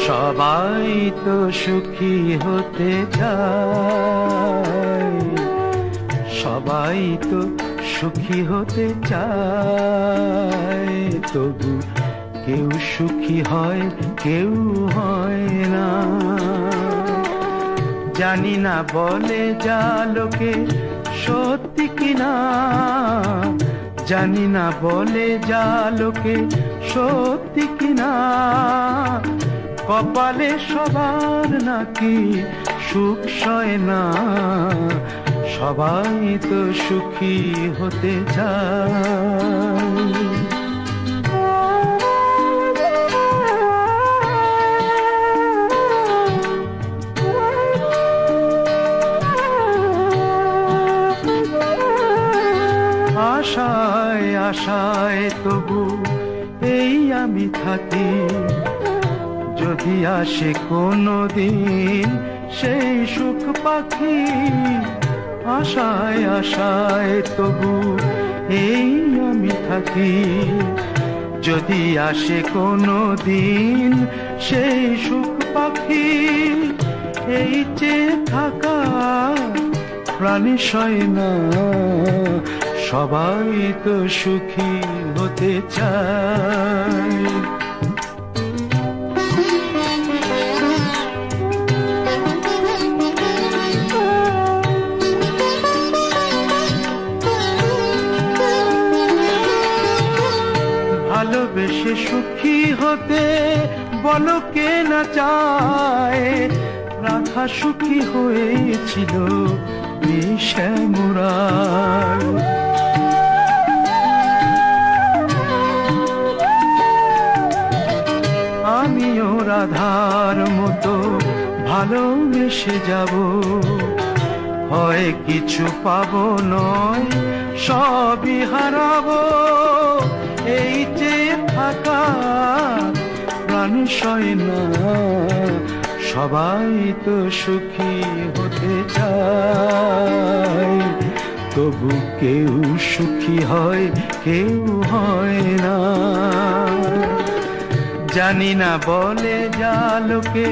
সবাই তো সুখী হতে চায়, সবাই তো সুখী হতে চায়, তবু কেউ সুখী হয় কেউ হয় না। জানি না বলে যা লোকে সত্যি কিনা, জানি না বলে যা লোকে সত্যি কিনা, কপালে সবার নাকি সুখ সয় না। সবাই তো সুখী হতে চায়। আশায় আশায় তবু এই আমি থাকি, যদি আসে কোনো দিন সেই সুখ পাখি। আশায় আশায় তবু এই আমি থাকি, যদি আসে কোনো দিন সেই সুখ পাখি। এই যে থাকা প্রাণী সয় না, সবাই তো সুখী হতে চায়। ভালোবেসে সুখী হতে বলো কে না চায়, রাধা সুখী হয়েছিল শ্যামরায়। আমিও রাধার মতো ভালোবেসে যাব, হয় কিছু পাবো নয় সবই হারাবো। এই যে থাকা প্রাণ সয় না, সবাই তো সুখী হতে চায়, তবু কেউ সুখী হয় কেউ হয় না। জানি না বলে যা লোকে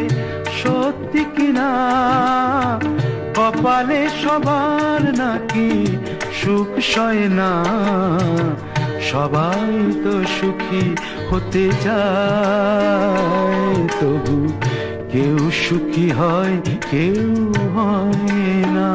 সত্যি কিনা, কপালে সবার নাকি সুখ সয় না। সবাই তো সুখী হতে চায়, তবু কেউ সুখী হয় কেউ হয় না।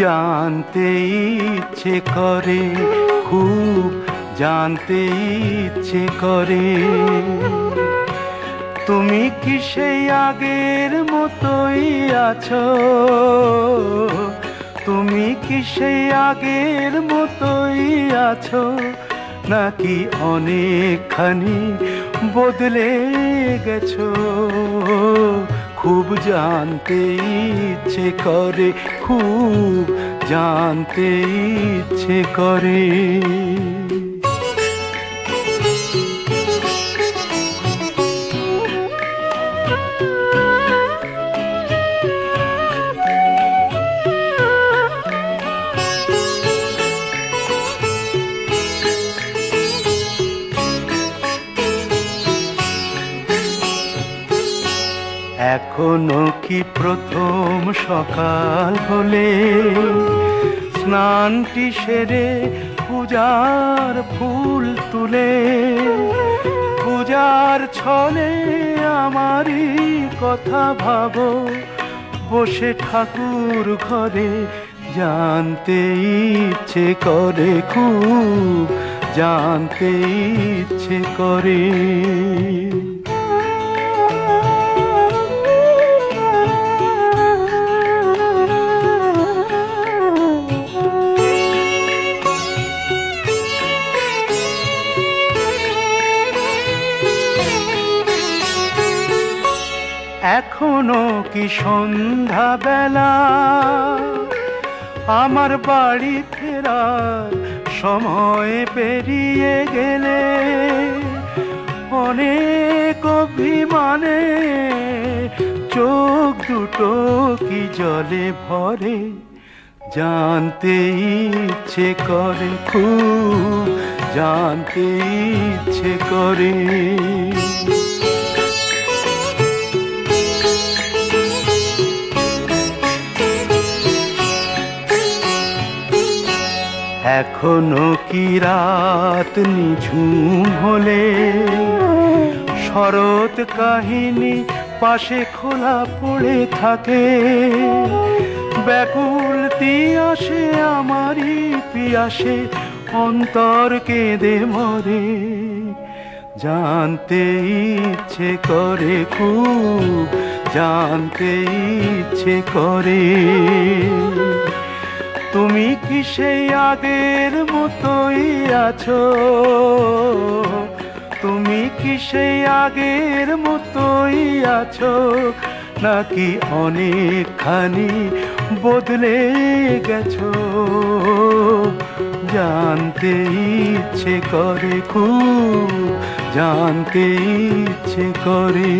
জানতে ইচ্ছে করে, খুব জানতে ইচ্ছে করে, তুমি কি সেই আগের মতোই আছো? তুমি কি সেই আগের মতোই আছো, নাকি অনেকখানি বদলে গেছো? খুব জানতে ইচ্ছে করে, খুব জানতে ইচ্ছে করে। এখনো কি প্রথম সকাল হলে স্নানটি সেরে পূজার ফুল তুলে, পূজার ছলে আমারই কথা ভাবো বসে ঠাকুর ঘরে? জানতে ইচ্ছে করে, খুব জানতে ইচ্ছে করে। এখনো কি সন্ধ্যা বেলা, আমার বাড়ি ফেরার সময় পেরিয়ে গেলে অনেক অভিমানে চোখ দুটো কি জলে ভরে, জানতে ইচ্ছে করে, খুব জানতে ইচ্ছে করে। এখনো কি রাত নিঝুম হলে শরৎ কাহিনী পাশে খোলা পড়ে থাকে, ব্যাকুল তিয়াসে আমারই পিয়াসে অন্তর কেঁদে মরে, জানতে ইচ্ছে করে, খুব জানতে ইচ্ছে করে। তুমি কি সেই আগের মতোই আছো, তুমি কি সেই আগের মতোই আছো, নাকি অনেকখানি বদলে গেছো, জানতে ইচ্ছে করে, খুব জানতে ইচ্ছে করে।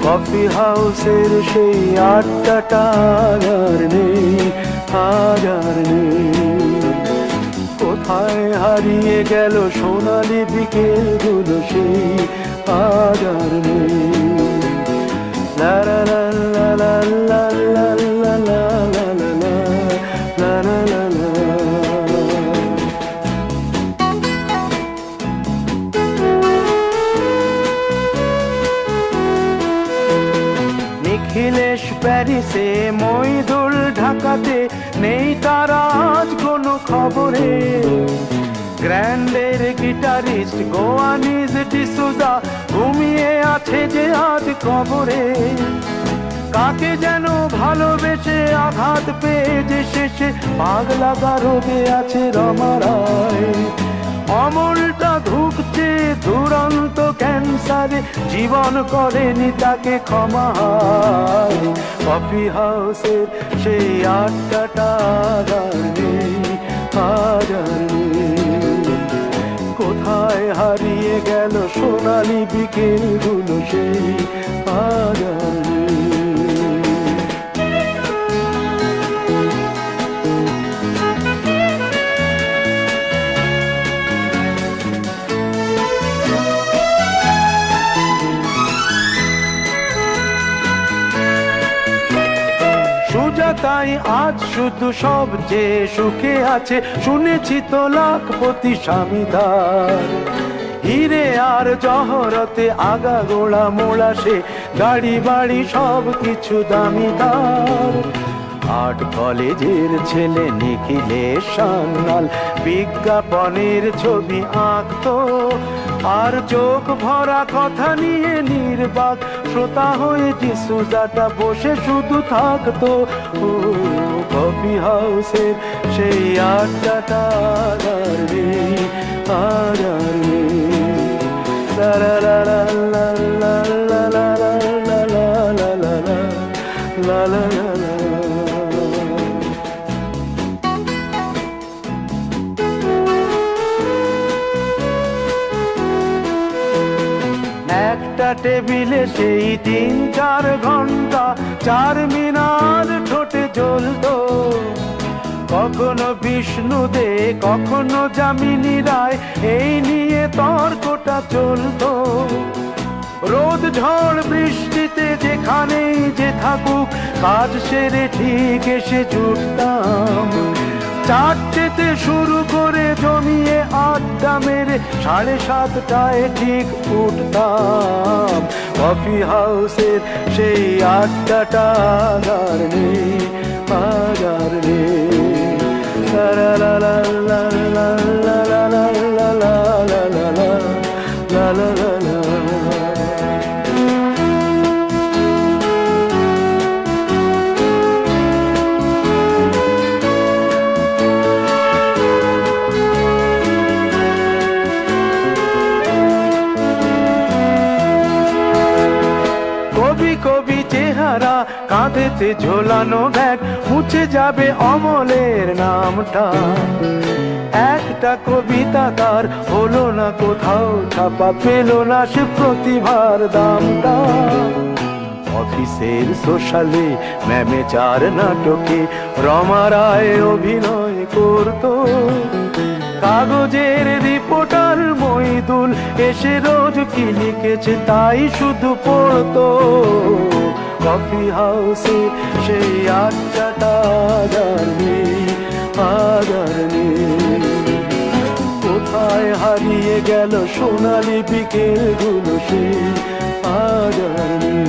কফি হাউসের সেই আড্ডাটা আর নেই, আজ আর নেই। কোথায় হারিয়ে গেল সোনালি বিকেলগুলো সেই, আজ আর নেই। লা লা লা লা লা লা লা লা লা লা লা লা লা লা। নিখিলেশ প্যারিসে, মইদুল ঢাকাতে, নেই তার আজ কোনো খবরে। গ্র্যান্ডের গিটারিস্ট গোয়ানিজ ডিসুজা ঘুমিয়ে আছে যে আজ কবরে। কাকে যেন ভালোবেসে আঘাত পেয়ে যে শেষে পাগলা রোগে আছে রমা রায়। অমলটা ধুকছে দুরন্ত ক্যান্সারে, জীবন করেনি তাকে ক্ষমা। কফি হাউসের সেই আড্ডাটা আর নেই, আজ আর নেই। কোথায় হারিয়ে গেল সোনালি বিকেলগুলো সেই, আজ আর নেই। তাই আজ শুধু সব যে সুখে আছে, শুনেছি তো লাখপতি স্বামীদার। হিরে আর জহরতে আগা গোড়া মোড়া সে, গাড়ি বাড়ি সব কিছু দামিদার। আর্ট কলেজের ছেলে নিখিলেশ সান্যাল বিজ্ঞাপনের ছবি আঁকতো, আর চোখ ভরা কথা নিয়ে নির্বাক শ্রোতা হয়ে ডিসুজাটা বসে শুধু থাকতো। ও কফি হাউসের সেই আড্ডাটা আর নেই, আর নেই। লা লা লা লা লা লা লা লা লা লা লা লা লা লা। একটা টেবিলে সেই 3-4 ঘন্টা চার মিনার ঠোঁটে জ্বলতো। কখনো বিষ্ণু দে, কখনো যামিনী রায়, এই নিয়ে তর্কটা চলতো। রোদ ঝড় বৃষ্টিতে যেখানেই যে থাকুক, কাজ সেরে ঠিক এসে জুটতাম। চারটেতে শুরু করে জমিয়ে আড্ডা মেরে 7:30টায় ঠিক উঠতাম। কফি হাউসের সেই আড্ডাটা আর নেই, আর নেই। লা লা লা লা লা লা লা লা লা লা লা লা লা লা। কবি চেহারা, কাঁধেতে ঝোলানো ব্যাগ, মুছে যাবে অমলের নামটা। একটা কবিতা তার হলো না কোথাও ছাপা, পেল না সে প্রতিভার দামটা। অফিসের সোশ্যালে ম্যামে 4 নাটকে রমা রায় অভিনয় করতো। কাগজের রিপোর্টার মইদুল এসে রোজ কি লিখেছে তাই শুধু পড়তো। কফি হাউসে সেই আড্ডাটা আর নেই, আর নেই। কোথায় হারিয়ে গেল সোনালি বিকেলগুলো, সেই আর নেই।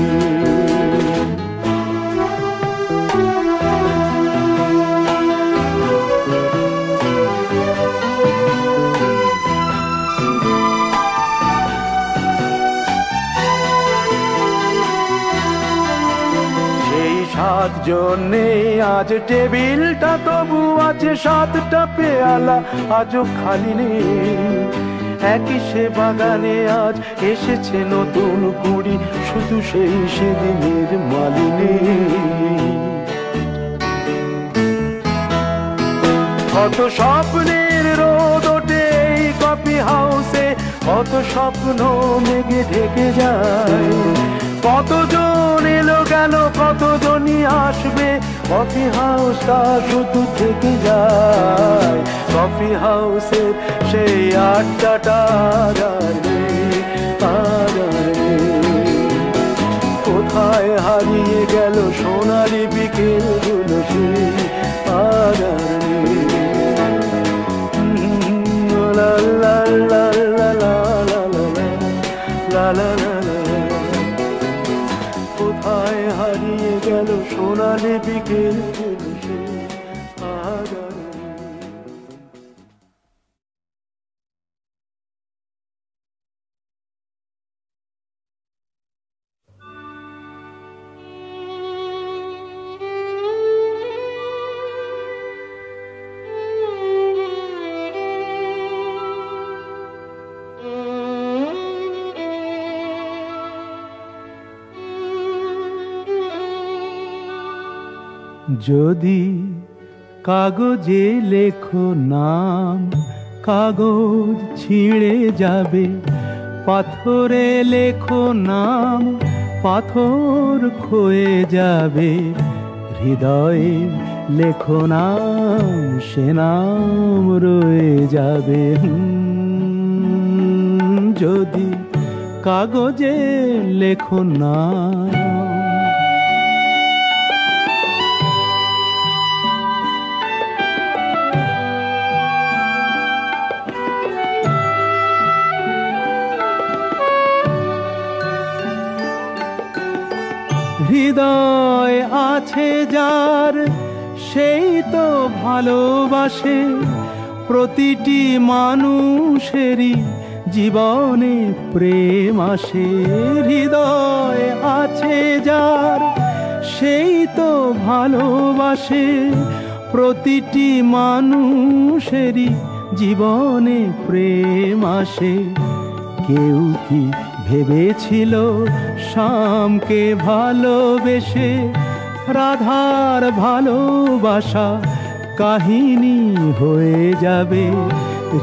জন্যে আজ টেবিলটা তবু আছে, 7টা পেয়ালা আজও খালি নেই। একই সে বাগানে আজ এসেছে নতুন কুড়ি, শুধু সেই সেদিনের মালিনী। কত স্বপ্নের রোদ ওঠে এই কফি হাউসে, কত স্বপ্ন মেঘে ঢেকে যায়। কতজন এলো গেল, কতজনই আসবে, কফি হাউসটা শুধু থেকে যায়। কফি হাউসের সেই আড্ডাটা আর নেই, আর নেই। কোথায় হারিয়ে গেল সোনালি বিকেলগুলো, সেই আর নেই। লা লা লা লা লা লা লা লা লা। কোথায় হারিয়ে গেল সোনালি বিকেলগুলো, সেই আর যদি কাগজে লেখো নাম, কাগজ ছিঁড়ে যাবে। পাথরে লেখো নাম, পাথর ক্ষয়ে যাবে। হৃদয়ে লেখো নাম, সে নাম রয়ে যাবে। যদি কাগজে লেখো নাম। হৃদয় আছে যার, সেই তো ভালোবাসে। প্রতিটি মানুষেরই জীবনে প্রেম আসে। হৃদয় আছে যার, সেই তো ভালোবাসে। প্রতিটি মানুষেরই জীবনে প্রেম আসে। কেউ কি ভেবেছিল শ্যামকে ভালোবেসে রাধার ভালোবাসা কাহিনী হয়ে যাবে?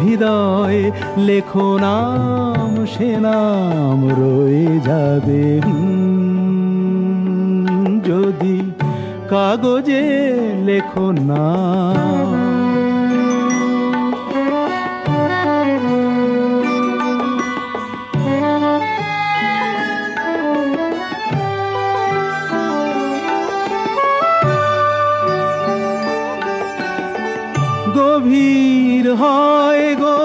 হৃদয়ে লেখো নাম, সে নাম রয়ে যাবে। যদি কাগজে লেখো না। গভীর হয় গো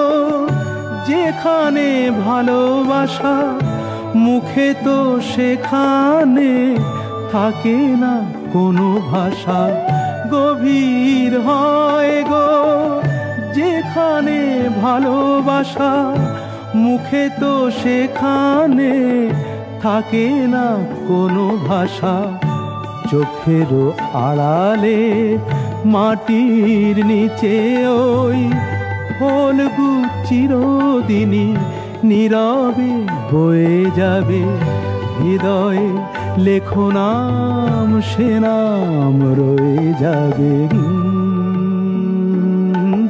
যেখানে ভালোবাসা, মুখে তো সেখানে থাকে না কোনো ভাষা। গভীর হয় গো যেখানে ভালোবাসা, মুখে তো সেখানে থাকে না কোনো ভাষা। চোখেরও আড়ালে মাটির নিচে ওই ফলগু চিরদিনই নীরবে বয়ে যাবে। হৃদয়ে লেখো নাম, সে নাম রয়ে যাবে।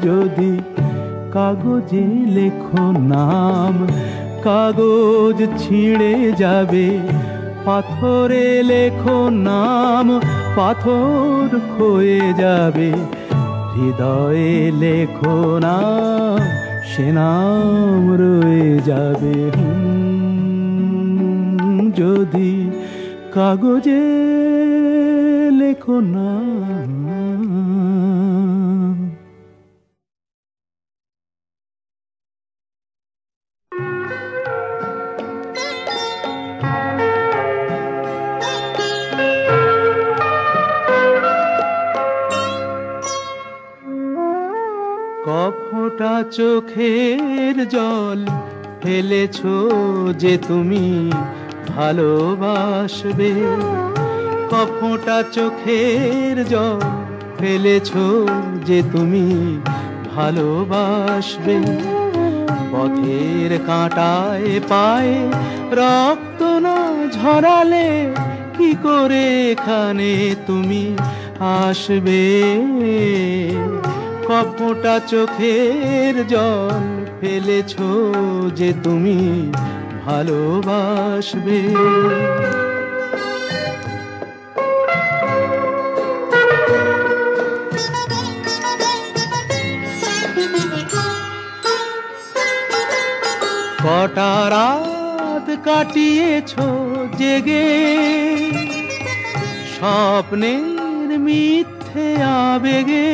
যদি কাগজে লেখো নাম, কাগজ ছিঁড়ে যাবে। পাথরে লেখো নাম, পাথর ক্ষয়ে যাবে। হৃদয়ে লেখো নাম, সে নাম রয়ে যাবে। যদি কাগজে লেখো নাম। কফোঁটা চোখের জল ফেলেছো যে তুমি ভালোবাসবে। কফোঁটা চোখের জল ফেলেছো যে তুমি ভালোবাসবে। পথের কাঁটায় পায়ে রক্ত না ঝরালে কি করে এখানে তুমি আসবে। কফোঁটা চোখের জল ফেলেছো যে তুমি ভালোবাসবে। কটা রাত কাটিয়েছো জেগে, স্বপ্নের মিথ্যে আবেগে।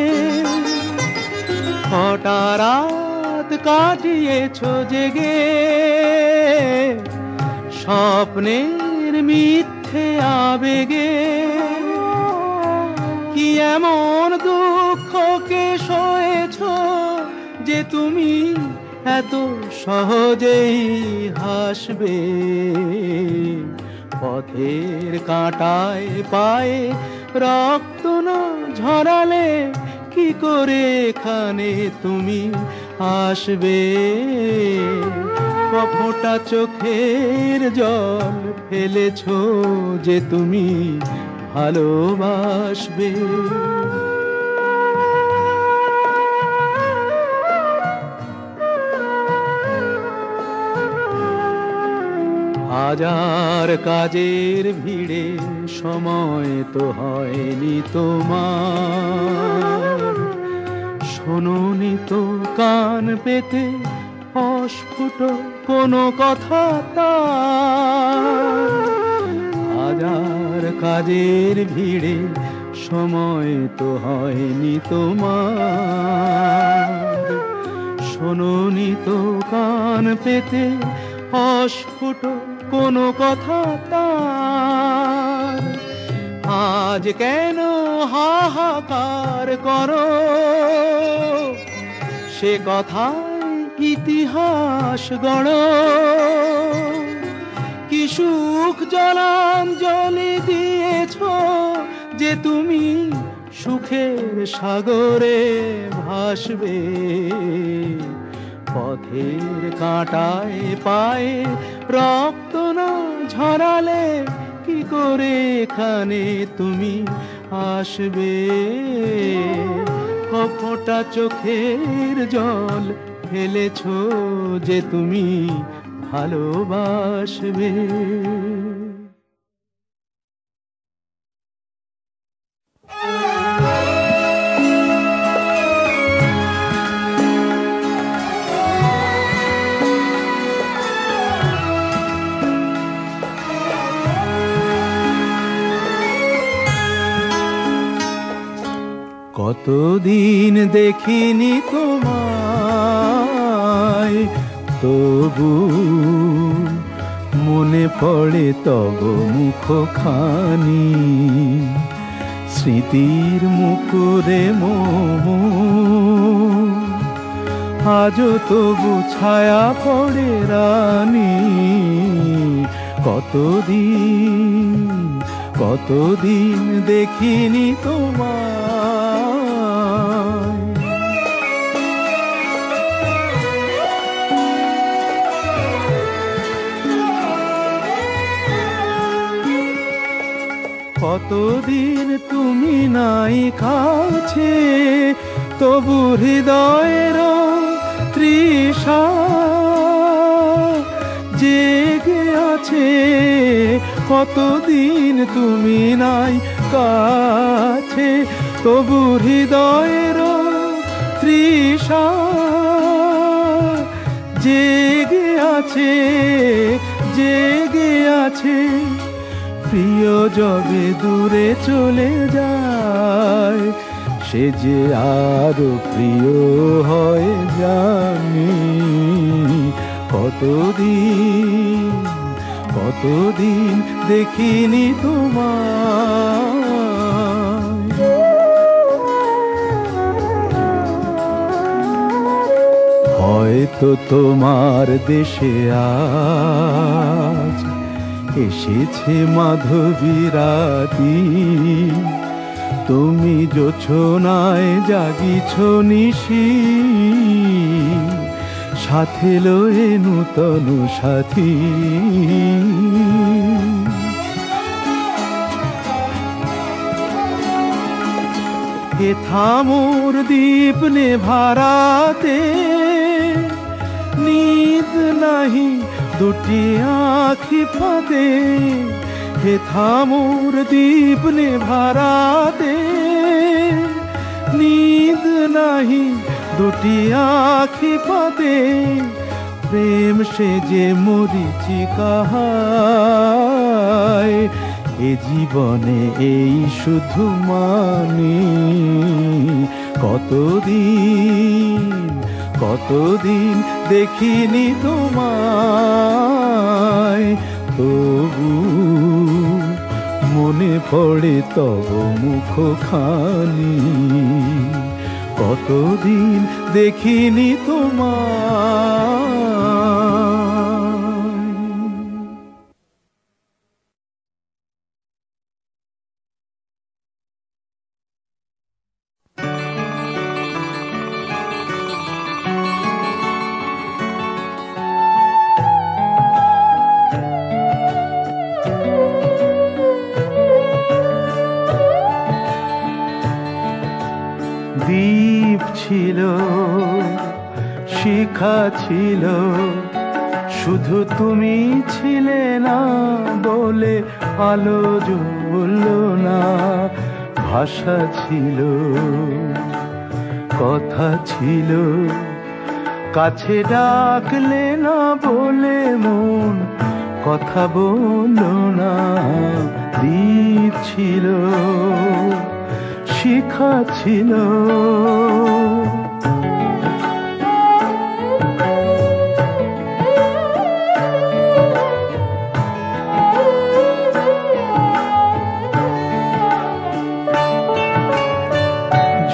কটা রাত কাটিয়েছো জেগে, স্বপ্নের মিথ্যে আবেগে। কি এমন দুঃখকে সয়েছো যে তুমি এত সহজেই হাসবে। পথের কাঁটায় পায়ে রক্ত না ঝরালে কি করে এখানে তুমি আসবে। কফোঁটা চোখের জল ফেলেছো যে তুমি ভালোবাসবে। হাজার কাজের ভিড়ে সময় তো হয়নি তোমার। শোনোনি তো কান পেতে অস্ফুট কোনো কথা তার। হাজার কাজের ভিড়ে সময় তো হয়নি তোমার। শোনোনি তো কান পেতে অস্ফুট কোনো কথা তার। আজ কেন হাহাকার করো, সে কথায় ইতিহাস গড়ো। কি সুখ জলাঞ্জলি দিয়েছো যে তুমি সুখের সাগরে ভাসবে। পথের কাঁটায় পায়ে রক্ত না ঝরালে কি করে এখানে তুমি আসবে। কফোঁটা চোখের জল ফেলেছো যে তুমি ভালোবাসবে। কতদিন দেখিনি তোমায়, তবু মনে পড়ে তব মুখখানি। স্মৃতির মুকুরে মোহ আজও তবু ছায়া পড়ে রানী। কতদিন দেখিনি তোমায়। কতদিন তুমি নাই কাছে, তবু হৃদয়ের তৃষা জেগে আছে। কতদিন তুমি নাই কাছে, তবু হৃদয়ের তৃষা জেগে আছে, জেগে আছে। প্রিয় যবে দূরে চলে যায়, সে যে আরো প্রিয় হয় জানি। কতদিন দেখিনি তোমায়। হয়তো তোমার দেশে আজ এসেছে মাধবী রাতি। তুমি জোছনায় জাগিছ নিশি, সাথে লয়ে নূতন সাথী। হে থামোর দীপ নেভারাতে, নিদ নাহি দুটি আঁখি ফাঁদে। হে থামোর দীপ নেভারাতে, নিদ নাহি দুটি আঁখি ফাঁদে। প্রেম সে যে মরিচিকা হায়, এ জীবনে এই শুধু মানি। কতদিন দেখিনি তোমায়, তবু মনে পড়ে তব মুখখানি। কতদিন দেখিনি তোমায়। দ্বীপ ছিল, শিখা ছিল, শুধু তুমি ছিলে না বলে আলো জ্বলল না। ভাষা ছিল, কথা ছিল, কাছে ডাকলে না বলে মন কথা বলল না। দ্বীপ ছিল, শিখা ছিল,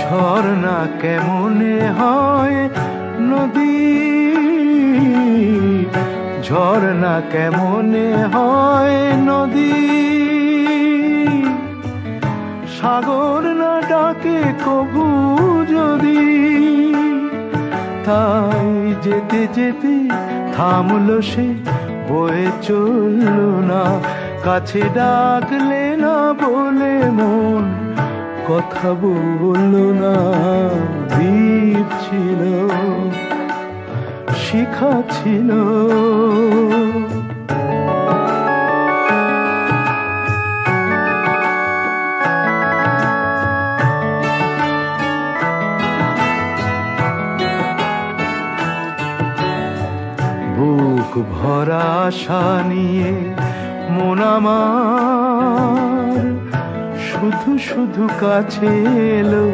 ঝর্ণা কেমনে হয় নদী, ঝর্ণা কেমনে হয় নদী। সাগর না ডাকে কবু যদি, তাই যেতে যেতে থামলো সে, বয়ে চলল না। কাছে ডাকলে না বলে মন কথা বলল না। দ্বীপ ছিল, শিখা ছিল, বুক ভরা আশা নিয়ে মন আমার শুধু শুধু কাছে এলো,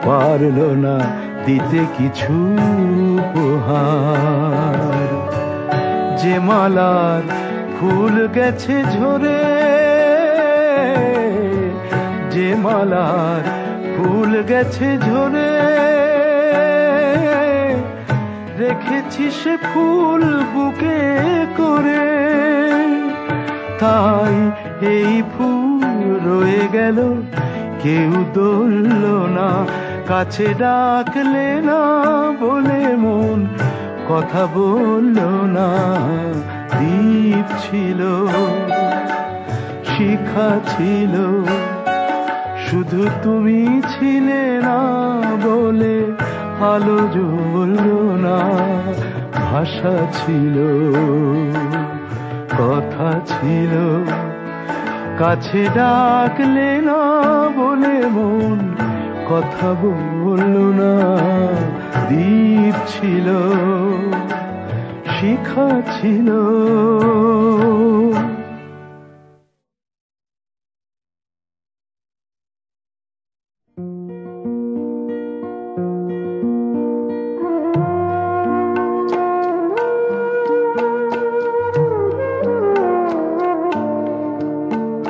পারলো না দিতে কিছু উপহার। যে মালার ফুল গেছে ঝরে, যে মালার ফুল গেছে ঝরে, রেখেছি সে ফুল বুকে করে। তাই এই ফুল রয়ে গেল, কেউ ধরল না, কাছে ডাকলে না বলে মন কথা বলল না। দ্বীপ ছিল, শিখা ছিল, শুধু তুমি ছিলে না বলে আলো জ্বলল না। ভাষা ছিল, কথা ছিল, কাছে ডাকলে না বলে মন কথা বলল না। দ্বীপ ছিল, শিখা ছিল।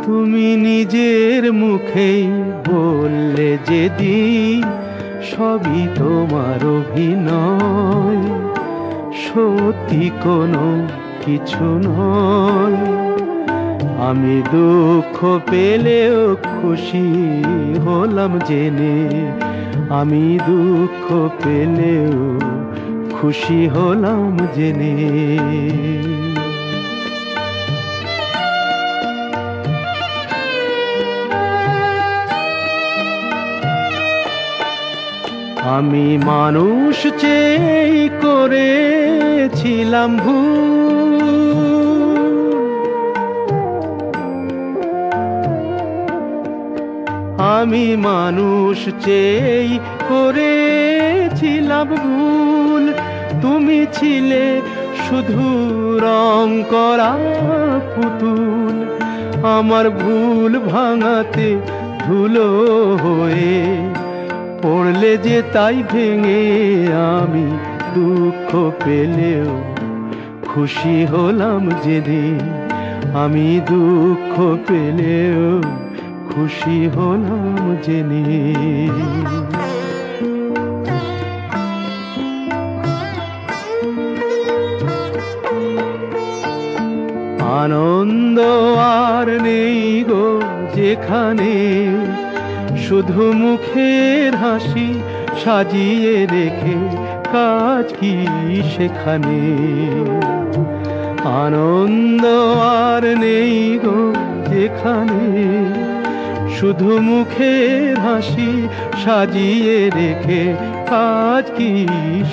তুমি নিজের মুখেই বললে যেদিন সবই তোমার অভিনয়, সত্যি কোনো কিছু নয়। আমি দুঃখ পেলেও খুশি হলাম জেনে, আমি দুঃখ পেলেও খুশি হলাম জেনে। আমি মানুষ চেয়ে করেছিলাম ভুল, আমি মানুষ চেয়ে করেছিলাম ভুল। তুমি ছিলে শুধু রং করা পুতুল, আমার ভুল ভাঙাতে ধুলো হয়ে পড়লে যে তাই ভেঙে। আমি দুঃখ পেলেও খুশি হলাম জেনে, আমি দুঃখ পেলেও খুশি হলাম জেনে। আনন্দ আর নেই গো যেখানে, শুধু মুখের হাসি সাজিয়ে রেখে কাজ কি সেখানে। আনন্দ আর নেই গো যেখানে, শুধু মুখের হাসি সাজিয়ে রেখে কাজ কি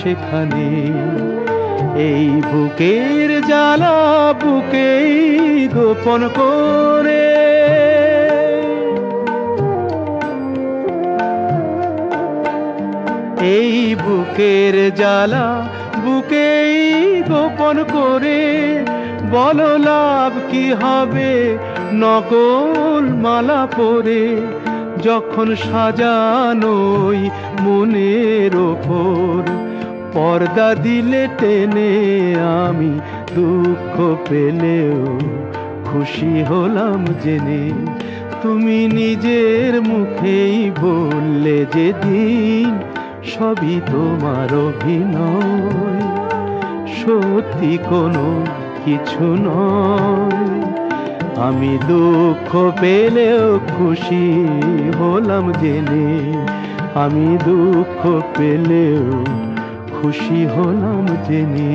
সেখানে। এই বুকের জ্বালা বুকেই গোপন করে, এই বুকের জ্বালা বুকেই গোপন করে। বলো লাভ কি হবে নকল মালা পরে, যখন সাজানোই মনের ওপর পর্দা দিলে টেনে। আমি দুঃখ পেলেও খুশি হলাম জেনে, তুমি নিজের মুখেই বললে যেদিন সবই তোমার অভিনয়, সত্যি কোনো কিছু নয়। আমি দুঃখ পেলেও খুশি হলাম জেনে, আমি দুঃখ পেলেও খুশি হলাম জেনে।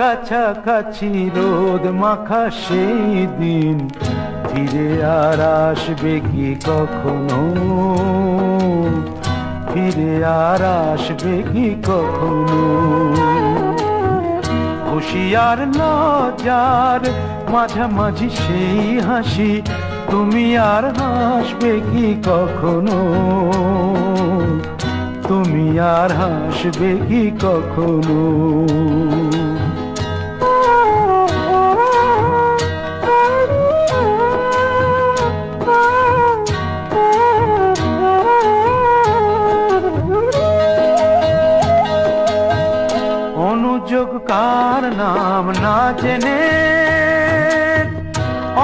কাছাকাছি রোদ মাখা সেই দিন ফিরে আর আসবে কি কখনো, ফিরে আর আসবে কি কখনো? হুঁশিয়ার লজ্জার মাঝামাঝি সেই হাসি, তুমি আর হাসবে কি কখনো? তুমি আর হাসবে কি কখনো? অনুযোগ কার নাম না জেনে,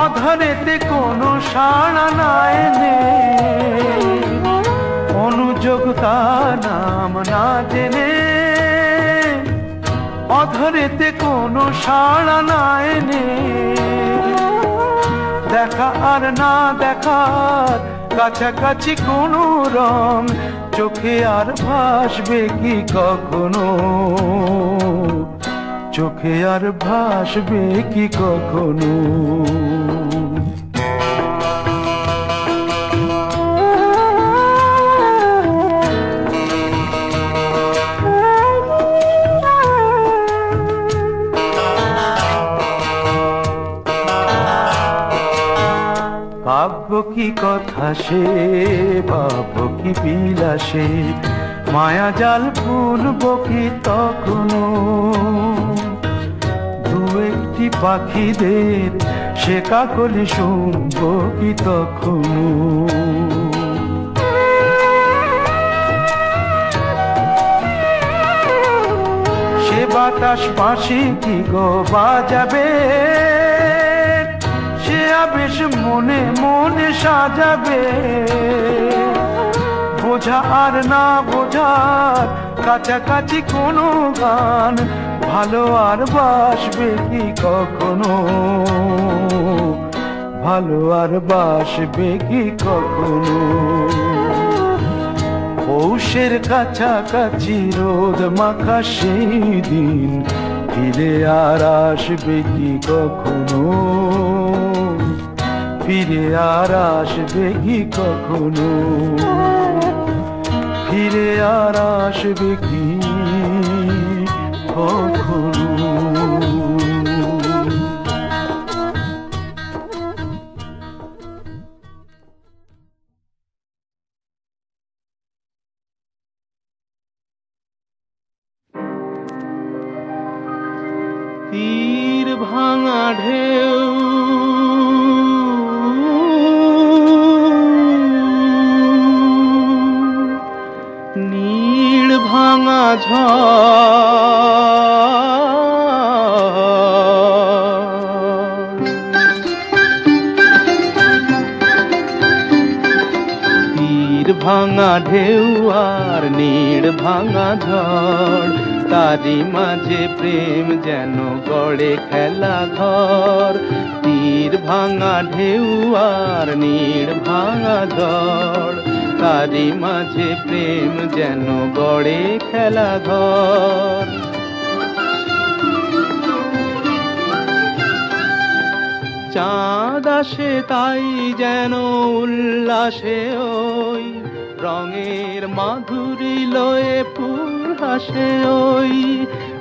অধরেতে কোনো সাড়া না এনে, অনুযোগ তার নাম না জেনে, অধরেতে কোনো সাড়া না এনে, দেখা আর না দেখার কাছাকাছি কোনো রং, চোখে আর ভাসবে কি কখনো? চোখে আর ভাসবে কি কখনো? ভাবব কি কথা সে, ভাবব কি বিলাসে, মায়া জাল বুনব কি তখনো? দু একটি পাখিদের সে কাকলি শুনব কি তখনো? সে বাতাস পাশে কি গো বাজাবে, সে আবেশ মনে মনে সাজাবে, বোঝা আর না বোঝার কাছাকাছি কোনো গান, ভালো আর বাসবে কি কখনো? ভালো আর বাসবে কি কখনো? পৌষের কাছাকাছি রোদ মাখা সেই দিন, ফিরে আর আসবে কি কখনো? ফিরে আর আসবে কি কখনো? ফিরে আর আসবে কি কখনো? তীর ভাঙা ঢেউ নীড় ভাঙা তীর ভাঙা ঢেউ আর নীড় ভাঙা ঝড়, তারি মাঝে প্রেম যেন গড়ে খেলা ঘর। তীর ভাঙা ঢেউ আর নীড় ভাঙা ঝড়, তারি মাঝে প্রেম যেন গড়ে খেলা ঘর। চাঁদ আসে তাই যেন উল্লাসে ওই, রঙের মাধুরী লয়ে ফুল হাসে ওই।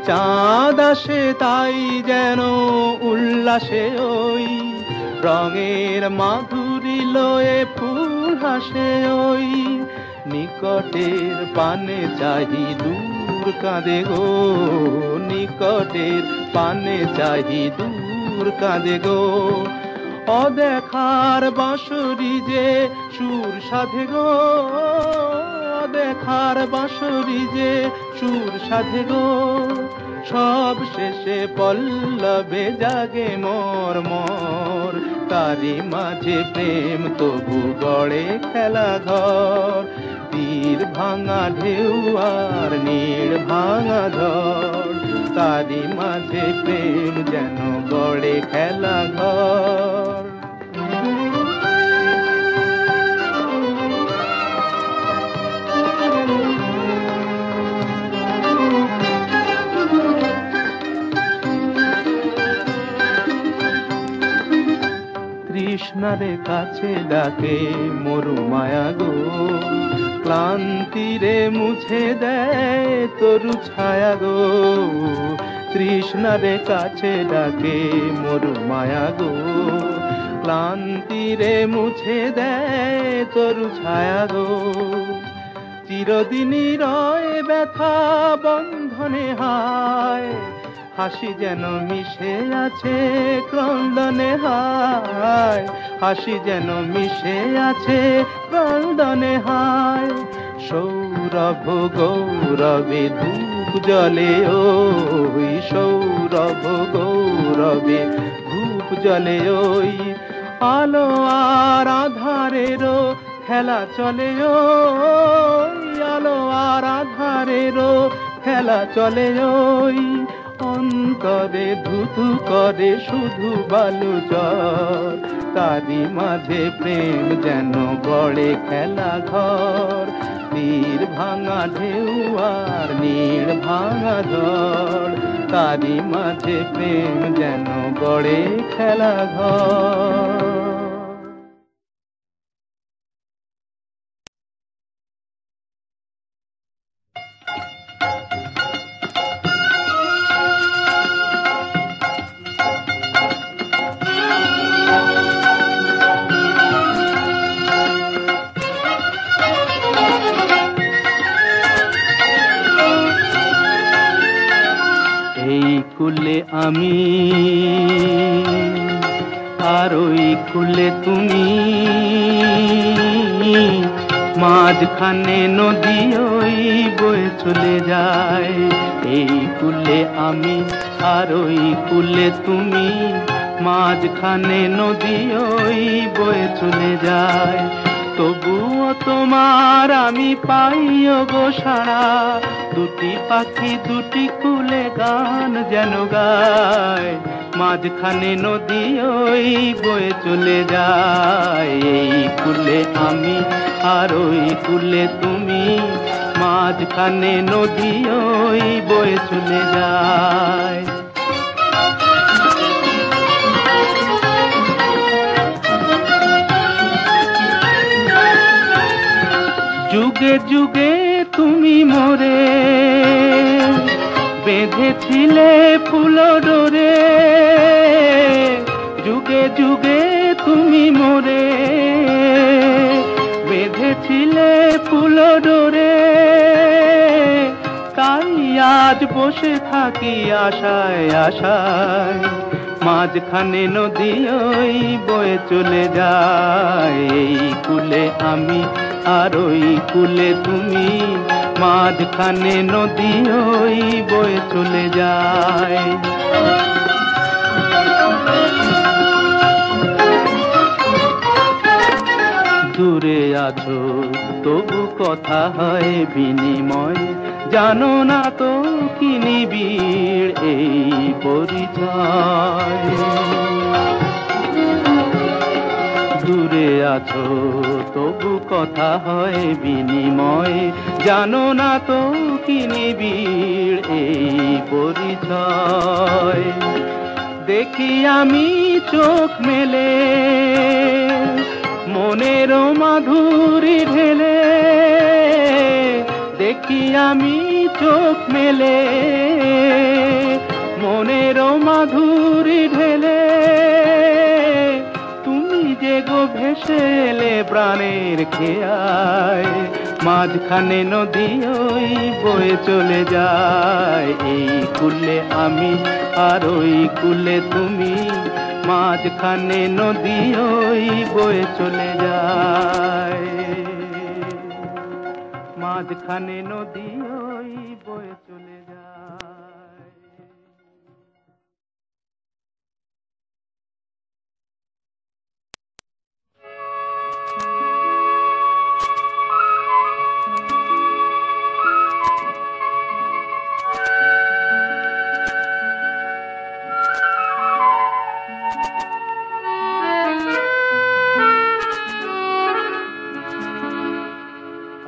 চাঁদ আসে তাই যেন উল্লাসে ওই, রঙের মাধুরী লয়ে ফুল হাসে ওই। নিকটের পানে চাহি দূর কাঁদে গো, নিকটের পানে চাহি দূর কাঁদে গো। অদেখার বাঁশরি যে সুর সাধে গো, অদেখার বাঁশরি যে সুর সাধে গো। সব শেষে পল্লবে জাগে মোর মোর, তারি মাঝে প্রেম তবু গড়ে খেলা ঘর। তীর ভাঙা ঢেউ আর নীড় ভাঙা ঝড়, তারি মাঝে প্রেম যেন গড়ে খেলা ঘর। তৃষ্ণা তৃষ্ণারে কাছে ডাকে মরু মায়া গো, ক্লান্তিরে মুছে দেয় তরু ছায়া গো, তৃষ্ণারে কাছে ডাকে মরু মায়া গো, ক্লান্তিরে মুছে দেয় তরু ছায়া গো। চিরদিনই রয় ব্যথা বন্ধনে হায়, হাসি যেন মিশে আছে ক্রন্দনে হায়, হাসি যেন মিশে আছে ক্রন্দনে হায়। সৌরভ গৌরবে ধূপ জ্বলে ওই, সৌরভ গৌরবে ধূপ জ্বলে ওই, আলো আর আধারেরও খেলা চলে ওই, আলো আর আধারেরও খেলা চলে ওই, অন্তরে ধুধু করে শুধু বালু জল, তারি মাঝে প্রেম যেন গড়ে খেলা ঘর, তীর ভাঙা ঢেউ আর নীড় ভাঙা ঝড়, তারি মাঝে প্রেম যেন গড়ে খেলা ঘর। কুলে আমি আর ওই কুলে তুমি, মাঝখানে নদী ওই বয়ে চলে যায়। এই কুলে আমি আর ওই কুলে তুমি, মাঝখানে নদী ওই বয়ে চলে যায়। তবুও তোমার আমি পাইও গো সাড়া, দুটি পাখি দুটি কুলে গান যেন গায়, মাঝখানে নদী ওই বয়ে চলে যায়। এই কুলে আমি আর ওই কুলে তুমি, মাঝখানে নদী ওই বয়ে চলে যায়। যুগে যুগে তুমি মোরে বেঁধেছিলে ফুল ডোরে, যুগে যুগে তুমি মোরে বেঁধেছিলে ফুল ডোরে, তাই আজ বসে থাকি আশায় আশায়, মাঝখানে নদী ওই বয়ে চলে যায়। এই কুলে আমি আর ওই কুলে তুমি, মাঝখানে নদী ওই বয়ে চলে যায়। দূরে আছো তবু কথা হয় বিনিময়, জানো না তো কি নিবিড় এই পরিচয়। দূরে আছো তবু কথা হয় বিনিময়, জানো না তো কি নিবিড় এই পরিচয়। দেখি আমি চোখ মেলে মনের মাধুরী ঢেলে, দেখি আমি চোখ মেলে মনের মাধুরী ঢেলে, তুমি যে গো ভেসে এলে প্রাণের খেয়ায়, মাঝখানে নদী ওই বয়ে চলে যায়। এই কুলে আমি আর ওই কুলে তুমি, মাঝখানে নদী ওই বয়ে চলে যায়। মাঝখানে নদী ওই বয়ে চলে যায়।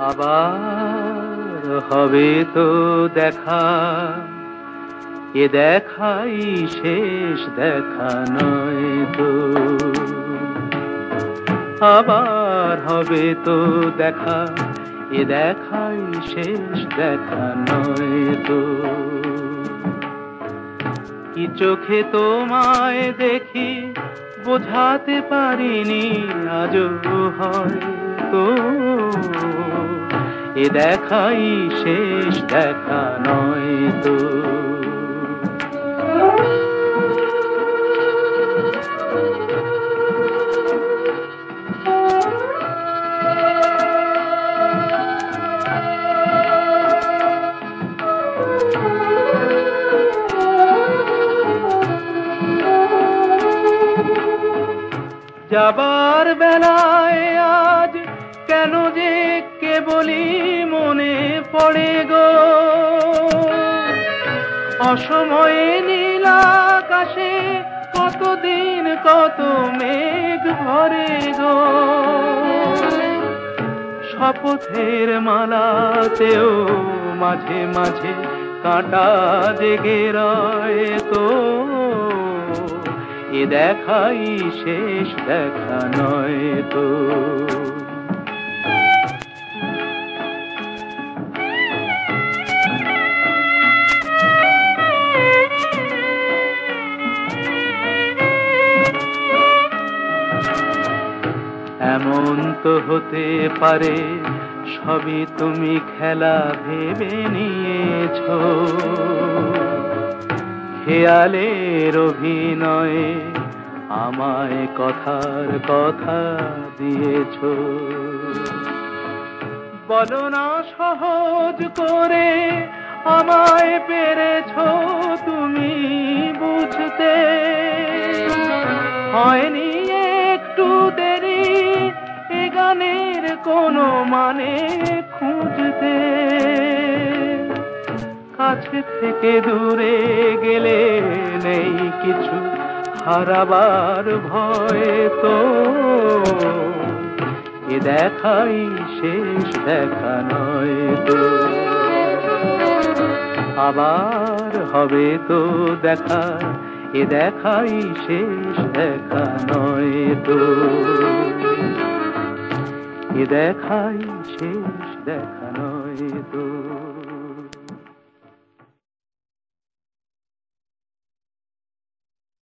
আবার হবে তো দেখা, এ দেখাই শেষ দেখা নয় তো। আবার হবে তো দেখা, এ দেখাই শেষ দেখা নয় তো। কি চোখে তোমায় দেখি বোঝাতে পারিনি আজও হয়তো, এ দেখাই শেষ দেখা নয় তো। যাবার বেলায় আজ কেন যে কেবলই মনে পড়ে গো, অসময়ে নীল আকাশে কতদিন কত মেঘ ভরে গো। শপথের মালাতেও মাঝে মাঝে কাঁটা জেগে রয় তো, এ দেখাই শেষ দেখা নয় তো। এমন তো হতে পারে সবই তুমি খেলা ভেবে নিয়েছ, খেয়ালের অভিনয়ে আমায় কথার কথা দিয়েছ। বলো না সহজ করে আমায় পেরেছ তুমি বুঝতে, হয়নি একটু দেরি এ গানের কোনো মানে খুঁজতে। কাছে থেকে দূরে গেলে নেই কিছু হারাবার ভয় তো, এ দেখাই শেষ দেখা নয় তো। আবার হবে তো দেখা, এ দেখাই শেষ দেখা নয় তো, এ দেখাই শেষ দেখা নয় তো।